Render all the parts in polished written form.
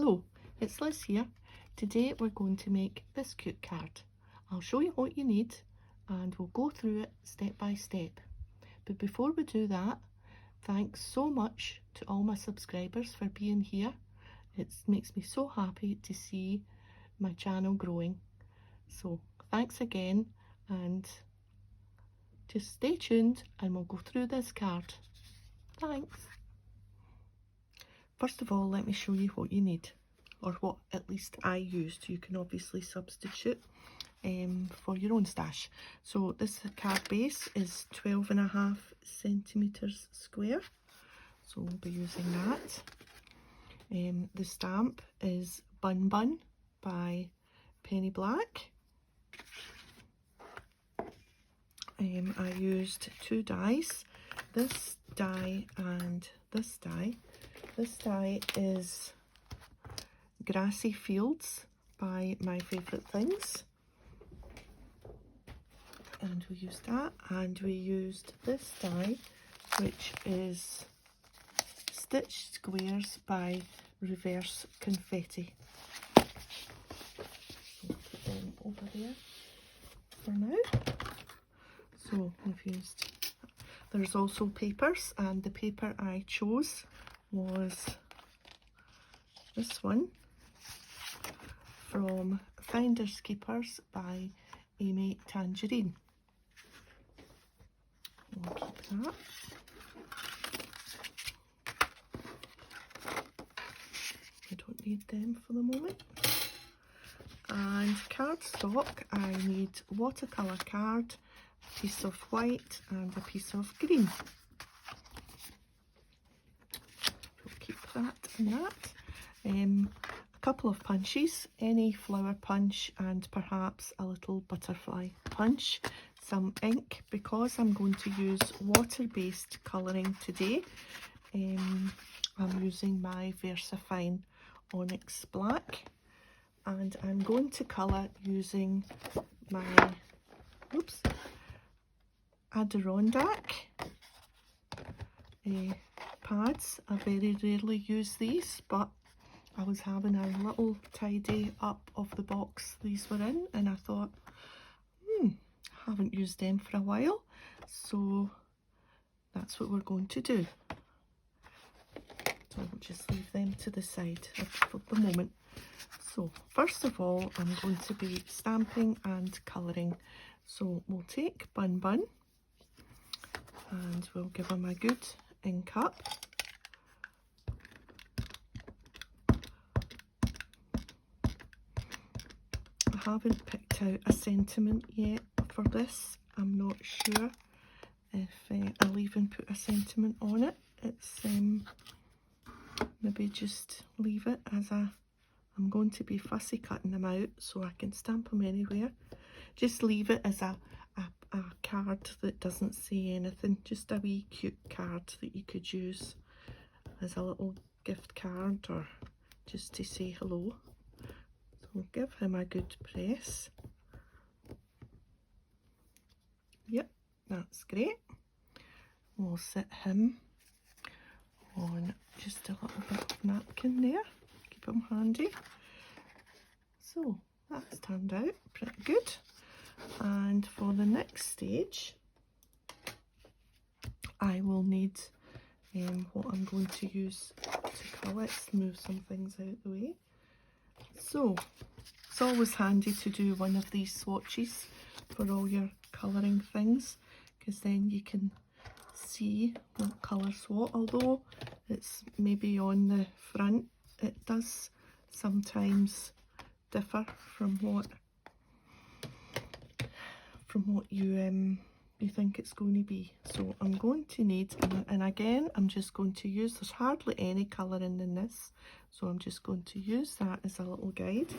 Hello, it's Liz here. Today we're going to make this cute card. I'll show you what you need and we'll go through it step by step. But before we do that, thanks so much to all my subscribers for being here. It makes me so happy to see my channel growing. So thanks again, and just stay tuned and we'll go through this card. Thanks. First of all, let me show you what you need, or what at least I used. You can obviously substitute for your own stash. So this card base is 12.5 centimetres square, so we'll be using that. The stamp is Bun-Bun by Penny Black. I used two dies, this die and this die. This die is Grassy Fields by My Favourite Things, and we used that. And we used this die, which is Stitched Squares by Reverse Confetti. So put them over there for now. So we've used, there's also papers, and the paper I chose was this one from Finders Keepers by Amy Tangerine. We'll keep that. I don't need them for the moment. And cardstock, I need Watercolour Card, a piece of white and a piece of green. We'll keep that and that. A couple of punches, any flower punch and perhaps a little butterfly punch. Some ink, because I'm going to use water-based colouring today. I'm using my Versafine Onyx Black, and I'm going to colour using my Adirondack pads. I very rarely use these, but I was having a little tidy up of the box these were in, and I thought, I haven't used them for a while, so that's what we're going to do. So I'll just leave them to the side for the moment. So first of all, I'm going to be stamping and colouring. So we'll take Bun-Bun and we'll give him a good ink up. I haven't picked out a sentiment yet for this. I'm not sure if I'll even put a sentiment on it. It's maybe just leave it as I'm going to be fussy cutting them out so I can stamp them anywhere. Just leave it as a card that doesn't say anything, just a wee cute card that you could use as a little gift card or just to say hello. So we'll give him a good press. Yep, that's great. We'll sit him on just a little bit of napkin there, keep him handy. So that's turned out pretty good. And for the next stage, I will need what I'm going to use to colour. Let's move some things out the way. So it's always handy to do one of these swatches for all your colouring things, because then you can see what colour's what. Although it's maybe on the front, it does sometimes differ from what you think it's going to be. So I'm going to need, and again I'm just going to use, there's hardly any colouring in this, so I'm just going to use that as a little guide.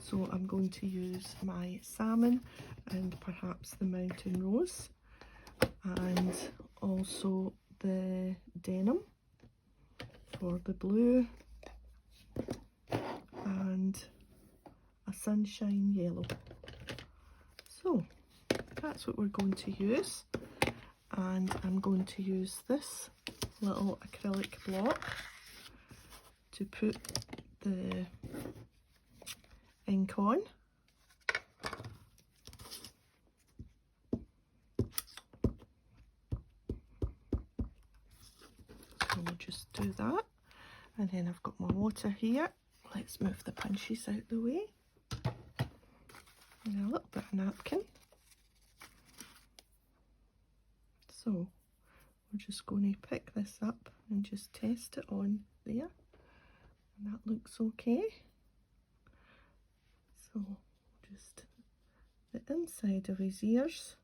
So I'm going to use my salmon and perhaps the mountain rose, and also the denim for the blue, and a sunshine yellow. So that's what we're going to use, and I'm going to use this little acrylic block to put the ink on. So we'll just do that. And then I've got my water here. Let's move the punches out the way. And a little bit of napkin. So we're just going to pick this up and just test it on there. And that looks okay. So just the inside of his ears.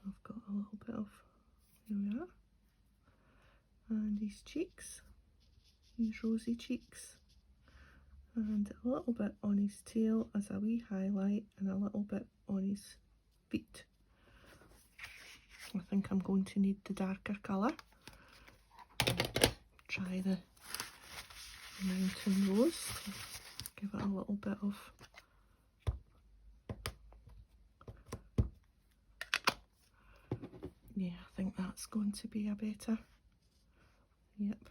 I've got a little bit of, here we are. And his cheeks, his rosy cheeks. And a little bit on his tail as a wee highlight and a little bit on his feet. I think I'm going to need the darker colour. Try the Mountain Rose. Give it a little bit of yeah, I think that's going to be a better. Yep.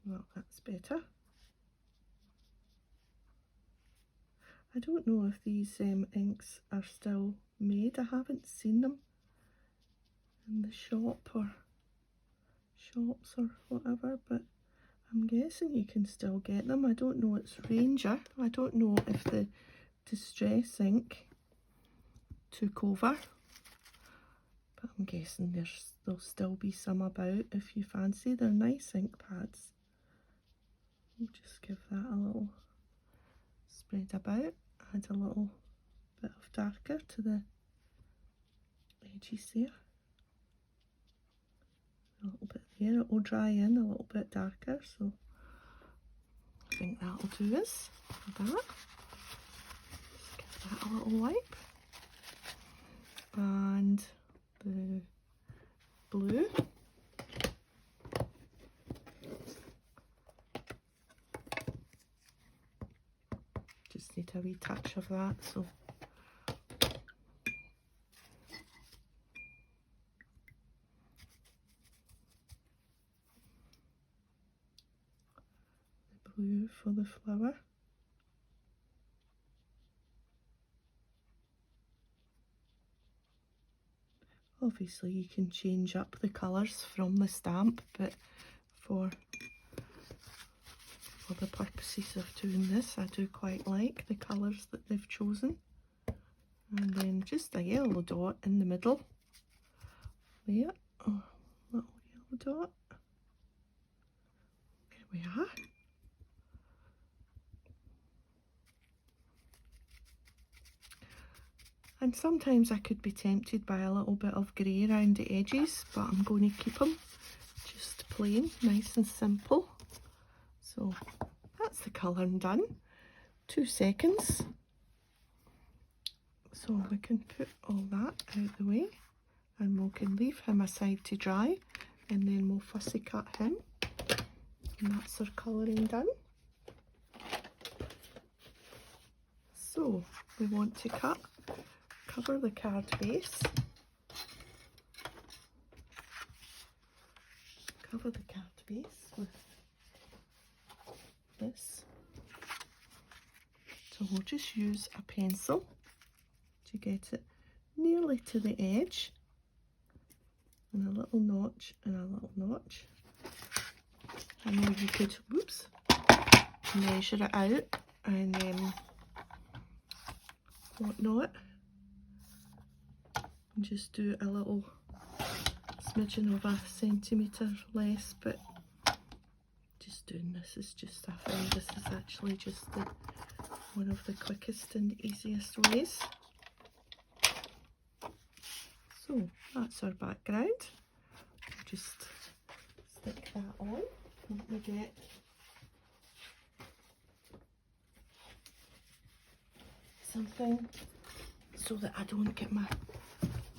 Well, that's better. I don't know if these inks are still made. I haven't seen them in the shop or shops or whatever, but I'm guessing you can still get them. I don't know, it's Ranger. I don't know if the Distress ink took over, but I'm guessing there'll still be some about if you fancy. They're nice ink pads. We'll just give that a little spread about, add a little bit of darker to the edges there. A little bit there, it will dry in a little bit darker, so I think that'll do us for that. Just give that a little wipe. And the blue. Just need a wee touch of that, so the blue for the flower. Obviously you can change up the colours from the stamp, but for the purposes of doing this, I do quite like the colours that they've chosen. And then just a yellow dot in the middle there. Oh, little yellow dot. There we are. And sometimes I could be tempted by a little bit of grey around the edges, but I'm going to keep them just plain, nice and simple. So that's the colouring done. 2 seconds. So we can put all that out the way and we can leave him aside to dry, and then we'll fussy cut him. And that's our colouring done. So we want to cover the card base. Cover the card base with this. So we'll just use a pencil to get it nearly to the edge, and a little notch and a little notch. I know you could, whoops, measure it out and whatnot, and just do a little smidgen of a centimetre less, but just doing this is just, I find this is actually just one of the quickest and easiest ways. So that's our background. I'll just stick that on. Let me get something so that I don't get my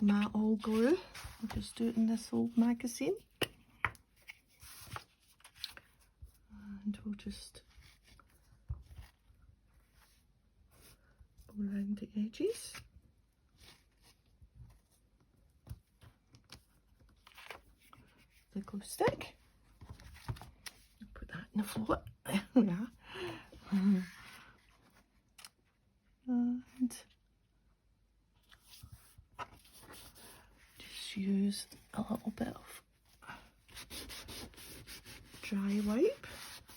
matte all glue. I'll just do it in this old magazine. And we'll just go around the edges. The glue stick. I'll put that the floor. There we are. And just use a little bit of dry wipe.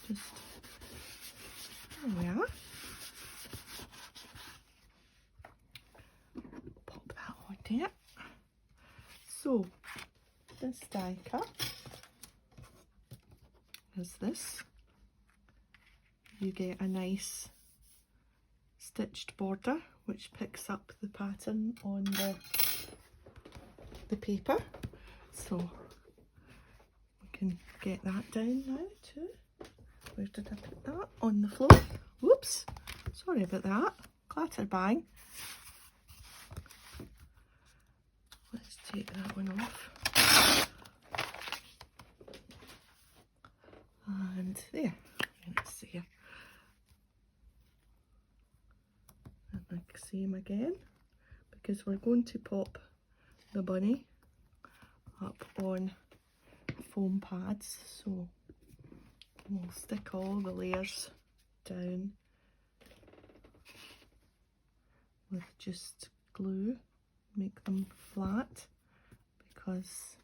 Just there we are. Pop that on there. So this die cut is this. You get a nice stitched border which picks up the pattern on the paper. So we can get that down now too. Where did I put that? On the floor. Whoops, sorry about that. Clatter bang. Let's take that one off. And there, let's see. And the same again, because we're going to pop the bunny up on foam pads, so we'll stick all the layers down with just glue, make them flat, because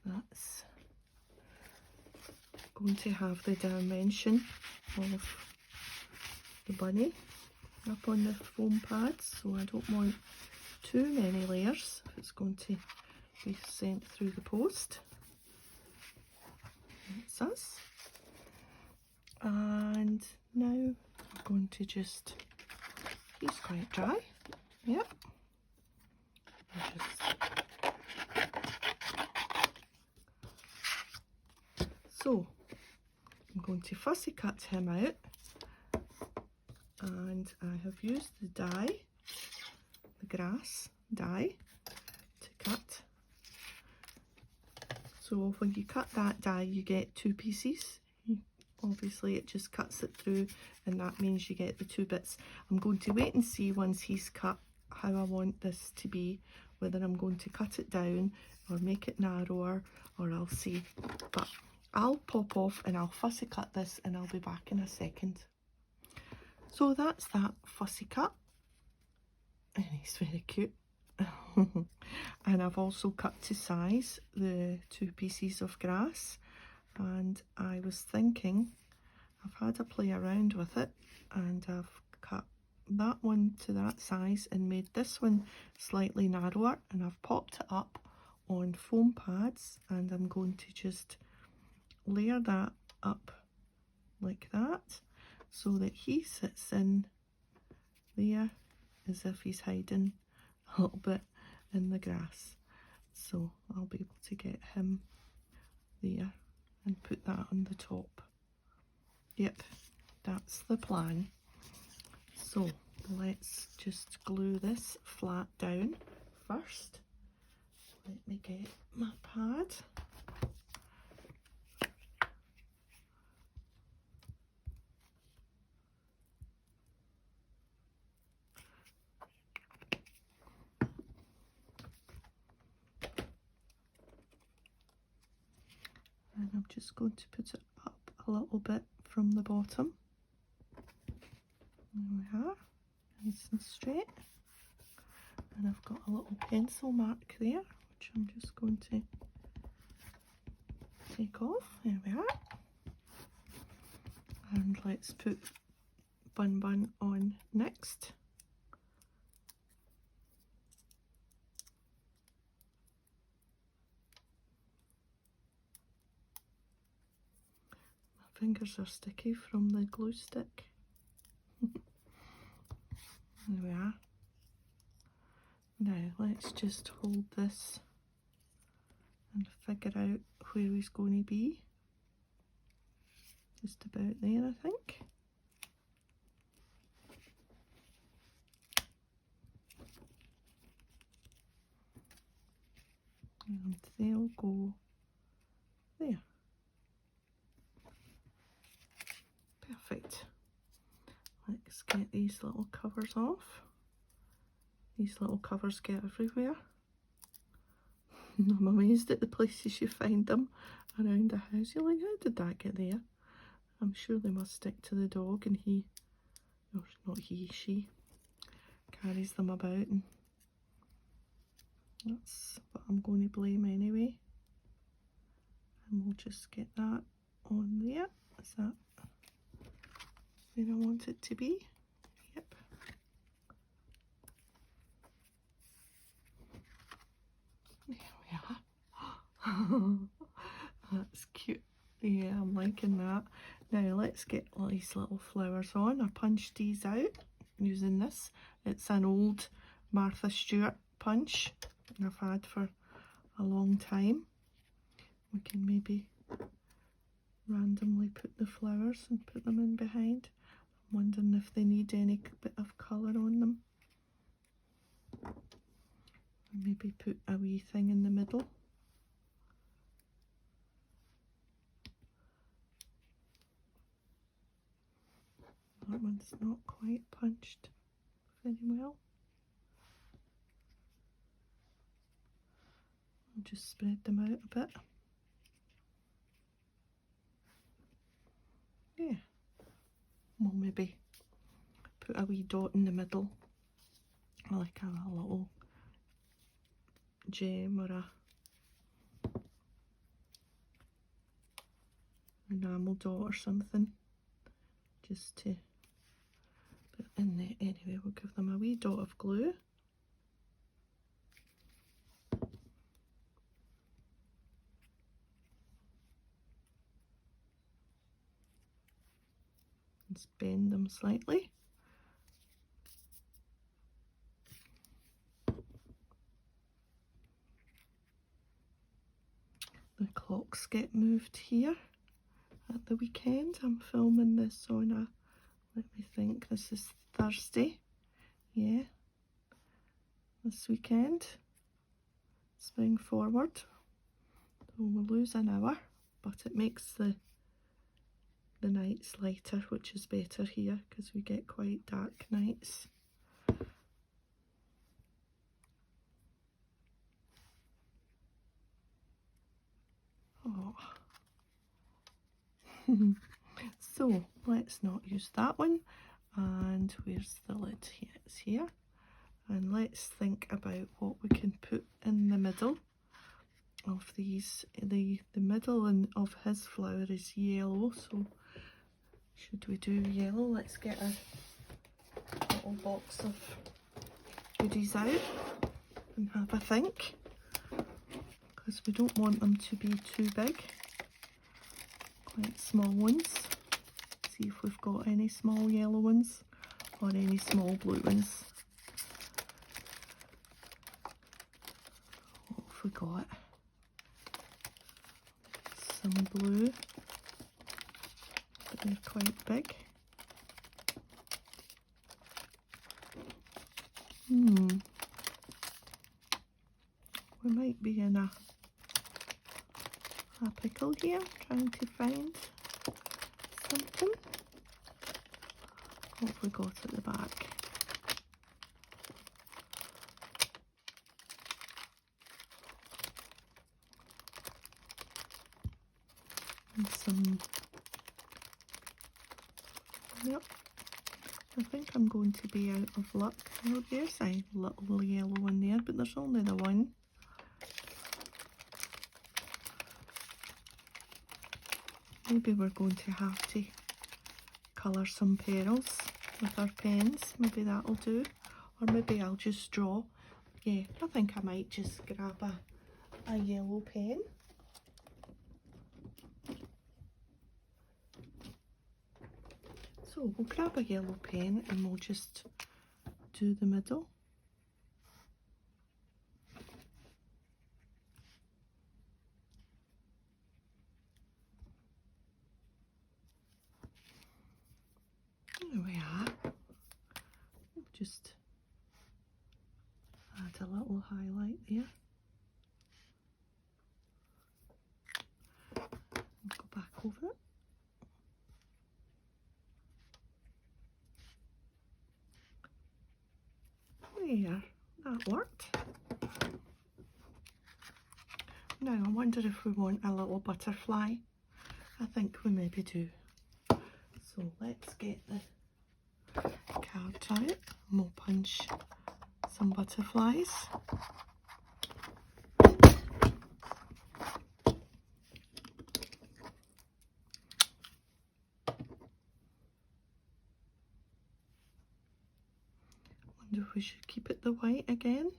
that's going to have the dimension of the bunny up on the foam pads, so I don't want too many layers if it's going to be sent through the post. That's us. And now I'm going to just, he's quite dry, yep. So I'm going to fussy cut him out, and I have used the die, the grass die, to cut. So when you cut that die you get two pieces. Obviously it just cuts it through, and that means you get the two bits. I'm going to wait and see once he's cut how I want this to be, whether I'm going to cut it down or make it narrower, or I'll see. But I'll pop off and I'll fussy cut this, and I'll be back in a second. So that's that fussy cut, and he's very cute. And I've also cut to size the two pieces of grass, and I was thinking, I've had a play around with it, and I've cut that one to that size and made this one slightly narrower, and I've popped it up on foam pads, and I'm going to just layer that up like that, so that he sits in there as if he's hiding a little bit in the grass. So I'll be able to get him there and put that on the top. Yep, that's the plan. So let's just glue this flat down first. Let me get my pad. And I'm just going to put it up a little bit from the bottom. There we are, nice and straight. And I've got a little pencil mark there, which I'm just going to take off. There we are. And let's put bun-bun on next. Fingers are sticky from the glue stick. There we are. Now let's just hold this and figure out where he's going to be. Just about there, I think. And they'll go there. Perfect. Let's get these little covers off. These little covers get everywhere. I'm amazed at the places you find them. around the house. You're like, how did that get there? I'm sure they must stick to the dog, and he, or not he, she carries them about, and that's what I'm going to blame anyway. And we'll just get that on there. Is that where I want it to be? Yep. There we are. That's cute. Yeah, I'm liking that. Now let's get these little flowers on. I punched these out using this. It's an old Martha Stewart punch I've had for a long time. We can maybe randomly put the flowers and put them in behind. I'm wondering if they need any bit of colour on them. Or maybe put a wee thing in the middle. That one's not quite punched very well. I'll just spread them out a bit. Yeah. We'll maybe put a wee dot in the middle, like a little gem or a enamel dot or something, just to put in there. Anyway, we'll give them a wee dot of glue. Let's bend them slightly. The clocks get moved here at the weekend. I'm filming this on a, let me think, this is Thursday. Yeah, this weekend. Spring forward. So we'll lose an hour, but it makes the nights lighter, which is better here because we get quite dark nights. Oh. So let's not use that one. And where's the lid? Here, it's here. And let's think about what we can put in the middle of these. The middle of his flower is yellow, so should we do yellow? Let's get a little box of goodies out and have a think, because we don't want them to be too big. Quite small ones. See if we've got any small yellow ones or any small blue ones. What have we got? Some blue, but they're quite big. We might be in a pickle here, trying to find something. What have we got at the back? And some, yep, I think I'm going to be out of luck. Oh, there's a little yellow one there, but there's only the one. Maybe we're going to have to colour some petals with our pens. Maybe that'll do. Or maybe I'll just draw. Yeah, I think I might just grab a yellow pen. So we'll grab a yellow pen and we'll just do the middle. There we are. Just add a little highlight there. Go back over it. There, that worked. Now I wonder if we want a little butterfly. I think we maybe do. So let's get the card out and we'll punch some butterflies. Wonder if we should keep it the white again.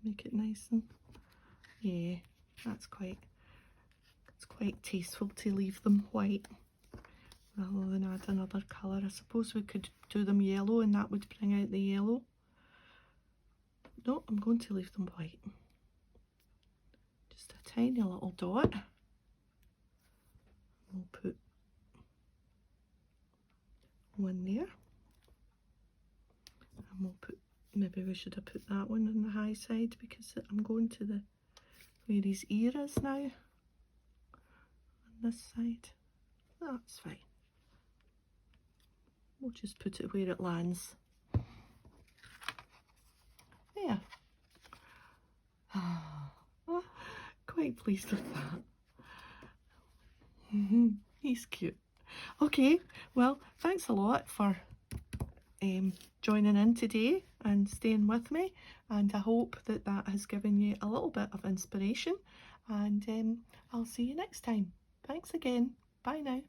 Make it nice and, yeah, it's quite tasteful to leave them white rather than add another colour. I suppose we could do them yellow and that would bring out the yellow. No, I'm going to leave them white. Just a tiny little dot. We'll put one there. And we'll put, maybe we should have put that one on the high side because I'm going to the where his ear is now. On this side. That's fine. We'll just put it where it lands. There. Quite pleased with that. He's cute. Okay, well, thanks a lot for joining in today and staying with me, and I hope that that has given you a little bit of inspiration, and I'll see you next time. Thanks again. Bye now.